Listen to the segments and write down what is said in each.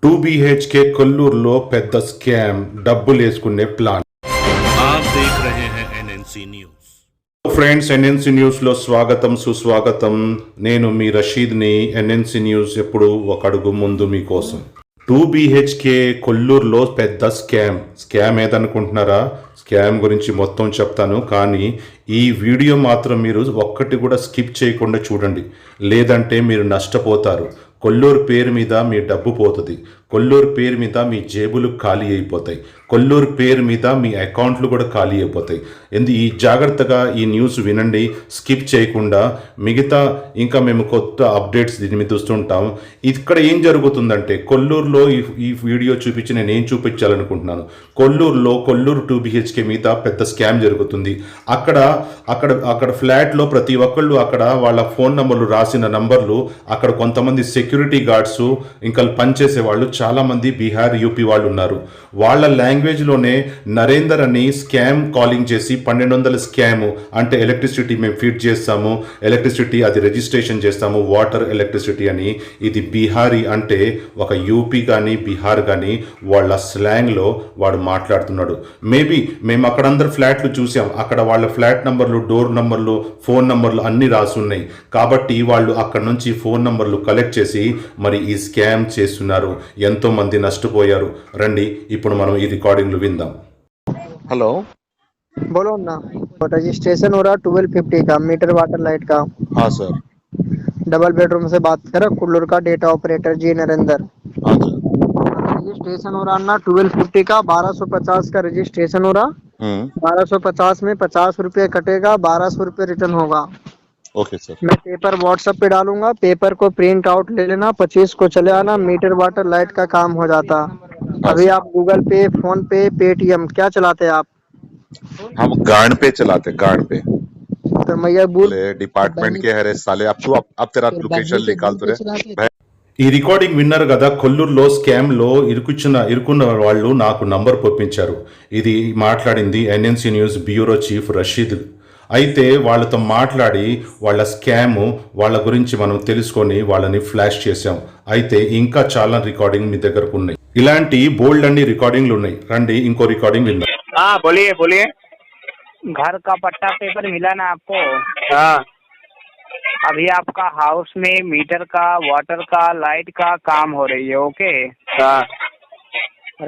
Two BHK కొల్లూరులో పెద్ద scam, డబ్బులు వేసుకునే ప్లాన్. आप देख रहे हैं एनएनसी न्यूज. ఫ్రెండ్స్, ఎన్ఎన్సీ న్యూస్లో స్వాగతం, సుస్వాగతం. నేను మీ రషీద్ని. ఎన్ఎన్సీ న్యూస్ ఎప్పుడు ఒక అడుగు ముందు మీకోసం. టూ బీహెచ్కే కొల్లూరులో పెద్ద స్కామ్ ఏదనుకుంటున్నారా? స్కామ్ గురించి మొత్తం చెప్తాను, కానీ ఈ వీడియో మాత్రం మీరు ఒక్కటి కూడా స్కిప్ చేయకుండా చూడండి, లేదంటే మీరు నష్టపోతారు. కొల్లూరు పేరు మీద మీ డబ్బు పోతుంది, కొల్లూరు పేరు మీద మీ జేబులు ఖాళీ అయిపోతాయి, కొల్లూరు పేరు మీద మీ అకౌంట్లు కూడా ఖాళీ అయిపోతాయి. ఈ జాగ్రత్తగా ఈ న్యూస్ వినండి, స్కిప్ చేయకుండా. మిగతా ఇంకా మేము కొత్త అప్డేట్స్ దీని మీద చూస్తుంటాం. ఇక్కడ ఏం జరుగుతుందంటే, కొల్లూరులో ఈ వీడియో చూపించి నేను ఏం చూపించాలనుకుంటున్నాను, కొల్లూరు 2 BHK మీద పెద్ద స్కామ్ జరుగుతుంది. అక్కడ ఫ్లాట్లో ప్రతి ఒక్కళ్ళు అక్కడ వాళ్ళ ఫోన్ నంబర్లు రాసిన నంబర్లు, అక్కడ కొంతమంది సెక్యూరిటీ గార్డ్స్ ఇంకా పనిచేసే వాళ్ళు చాలామంది బీహార్, యూపీ వాళ్ళు ఉన్నారు. వాళ్ళ లాంగ్వేజ్లోనే నరేందర్ అని స్కామ్ కాలింగ్ చేసి 1200 స్కామ్ అంటే ఎలక్ట్రిసిటీ మేము ఫీడ్ చేస్తాము, ఎలక్ట్రిసిటీ అది రిజిస్ట్రేషన్ చేస్తాము, వాటర్ ఎలక్ట్రిసిటీ అని. ఇది బీహారీ అంటే ఒక యూపీ కానీ బీహార్ కానీ వాళ్ళ స్లాంగ్లో వాడు మాట్లాడుతున్నాడు. మేబీ మేము అక్కడందరు ఫ్లాట్లు చూసాం, అక్కడ వాళ్ళ ఫ్లాట్ నంబర్లు, డోర్ నంబర్లు, ఫోన్ నంబర్లు అన్నీ రాసి ఉన్నాయి. కాబట్టి వాళ్ళు అక్కడ నుంచి ఫోన్ నంబర్లు కలెక్ట్ చేసి మరి ఈ స్కామ్ చేస్తున్నారు. ఎంతో మంది నష్టపోయారు. రండి ఇప్పుడు మనం ఈ రికార్డింగ్లు విందాం. हेलो. बोलो ना. रजिस्ट्रेशन हो रहा 1250 का, मीटर वाटर लाइट का. हाँ सर. डबल बेडरूम से बात कर रहा, कुल्लूर का डेटा ऑपरेटर जी नरेंद्र. हाँ सर. रजिस्ट्रेशन हो रहा ना 1250 का, 1250 का रजिस्ट्रेशन हो रहा. 1250 में 50 रुपये कटेगा, 1200 रुपये रिटर्न होगा. Okay sir. मैं पेपर व्हाट्सएप पे डालूंगा, पेपर को प्रिंट आउट ले लेना, 25 को चले आना. मीटर वाटर लाइट का काम हो जाता. अभी आप गूगल पे, फोन पे, पेटीएम क्या चलाते हैं आप? हम गार्ड पे चलाते, गार्ड पे. तो मैं ये बोल डिपार्टमेंट के हरे साले अब तेरा लोकेशन निकाल तो रहे. ఈ రికార్డింగ్ విన్నారు కదా. కొల్లూరులో స్కామ్లో ఇరుకున్న వాళ్ళు నాకు నంబర్ పంపించారు. ఇది మాట్లాడింది NNC news bureau chief Rashid. అయితే వాళ్ళతో మాట్లాడి వాళ్ళ స్కామ్ వాళ్ళ గురించి మనం తెలుసుకొని వాళ్ళని ఫ్లాష్ చేశాం. అయితే ఇంకా చాలా రికార్డింగ్ మీ దగ్గరకు ఉన్నాయి. ఇలాంటి బోల్డ్ అన్ని రికార్డింగ్లు ఉన్నాయి. రండి ఇంకో రికార్డింగ్ విందాం. बोलिए बोलिए. घर का पट्टा पेपर मिला ना आपको? हाँ. अभी आपका हाउस में मीटर का, वाटर का, लाइट का काम हो रही है. ओके. हाँ.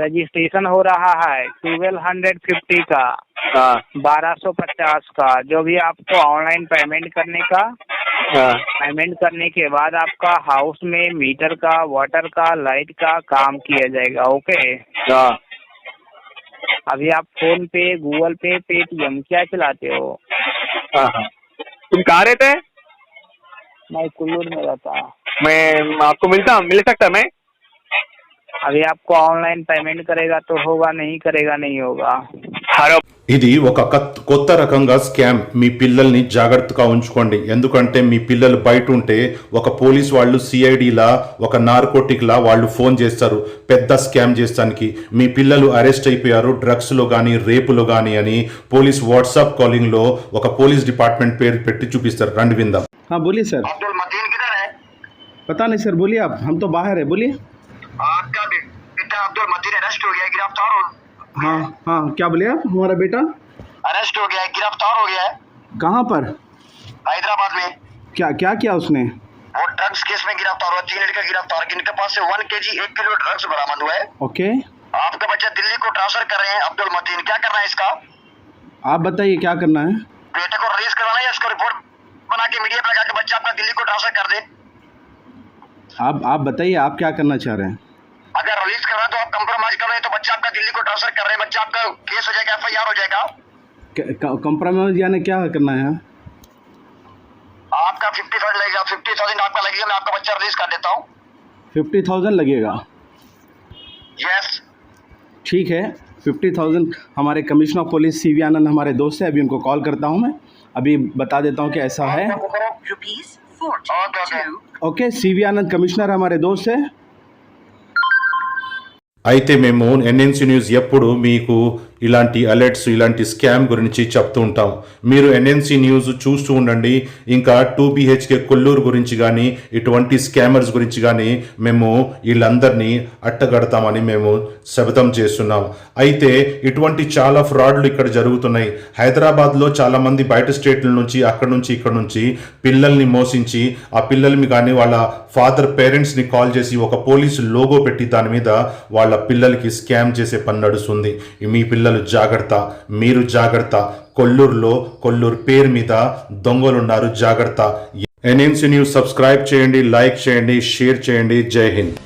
रजिस्ट्रेशन हो रहा है 1250 का, 1250 का. जो भी आपको ऑनलाइन पेमेंट करने का, पेमेंट करने के बाद आपका हाउस में मीटर का, वाटर का, लाइट का काम किया जाएगा. ओके. हाँ. अभी आप फोन पे, गूगल पे, पेटीएम क्या चलाते हो? हाँ. तुम कहाँ रहते हैं? मैं कुल्लूर में रहता. मैं आपको मिल सकता मैं? अभी आपको ऑनलाइन पेमेंट करेगा तो होगा, नहीं करेगा नहीं होगा. హలో. ఇది ఒక కొత్త రకంగా స్కామ్. మీ పిల్లల్ని జాగ్రత్తగా ఉంచుకోండి, ఎందుకంటే మీ పిల్లలు బయట ఉంటే ఒక పోలీస్ వాళ్ళు సిఐడిలా, ఒక నార్కోటిక్లా వాళ్ళు ఫోన్ చేస్తారు పెద్ద స్కామ్ చేస్తానికి. మీ పిల్లలు అరెస్ట్ అయిపోయారు డ్రగ్స్లో కానీ రేపులో కానీ అని పోలీస్ వాట్సాప్ కాలింగ్లో ఒక పోలీస్ డిపార్ట్మెంట్ పేరు పెట్టి చూపిస్తారు. రండి విందాం. हाँ बोलिए सर. अब्दुल मतीन किधर है? पता नहीं सर, बोलिए आप. हम तो बाहर है, बोलिए. आपका बेटा अब्दुल मतीन अरेस्ट हो गया है, गिरफ्तार हो. हाँ हाँ, क्या बोले आप? हमारा बेटा अरेस्ट हो गया है, गिरफ्तार हो गया है कहाँ पर? हैदराबाद में. क्या क्या किया उसने? वो ड्रग्स केस में गिरफ्तार हुआ. 3 लड़के गिरफ्तार, इनके पास से 1 kg 1 किलो ड्रग्स बरामद हुआ है. ओके. आपका बच्चा दिल्ली को ट्रांसफर कर रहे हैं. अब्दुल मतीन क्या करना है इसका? आप बताइए क्या करना है. बेटे को रिलीज करवाना है, इसको रिपोर्ट बना के मीडिया पे लगा के बच्चा आपका दिल्ली को ट्रांसफर कर दे. आप बताइए आप क्या करना चाह रहे हैं. अगर रिलीज करना तो आप कंप्रोमाइज कर रहे हैं, तो बच्चा आपका दिल्ली को ट्रांसफर कर रहे हैं, बच्चा आपका केस हो जाएगा, FIR हो जाएगा. कंप्रोमाइज यानी क्या करना है? आपका 50,000 लगेगा, 50,000 आपका लगेगा. मैं आपका बच्चा रिलीज कर देता हूँ. 50,000 लगेगा. यस. ठीक है, 50,000. हमारे कमिश्नर ऑफ पुलिस CV आनंद हमारे दोस्त है, अभी उनको कॉल करता हूँ. मैं अभी बता देता हूँ कि ऐसा है. ओके, CV आनंद कमिश्नर हमारे दोस्त है. అయితే మేము ఎన్ఎన్సీ న్యూస్ ఎప్పుడు మీకు ఇలాంటి అలర్ట్స్ ఇలాంటి స్కామ్ గురించి చెప్తూ ఉంటాం. మీరు ఎన్ఎన్సి న్యూస్ చూస్తూ ఉండండి. ఇంకా 2BHK కొల్లూరు గురించి కానీ ఇటువంటి స్కామర్స్ గురించి కానీ మేము వీళ్ళందరినీ అట్టగడతామని మేము శపథం చేస్తున్నాం. అయితే ఇటువంటి చాలా ఫ్రాడ్లు ఇక్కడ జరుగుతున్నాయి. హైదరాబాద్లో చాలామంది బయట స్టేట్ల నుంచి అక్కడ నుంచి ఇక్కడ నుంచి పిల్లల్ని మోసించి ఆ పిల్లల్ని కానీ వాళ్ళ ఫాదర్ పేరెంట్స్ని కాల్ చేసి ఒక పోలీసు లోగో పెట్టి దాని మీద వాళ్ళ పిల్లలకి స్కామ్ చేసే పని నడుస్తుంది. మీ పిల్లలు జాగ్రత్త, మీరు జాగ్రత్త. కొల్లూరు పేరు మీద దొంగలున్నారు, జాగ్రత్త. ఎన్ఎన్సి న్యూస్ సబ్స్క్రైబ్ చేయండి, లైక్ చేయండి, షేర్ చేయండి. జై హింద్.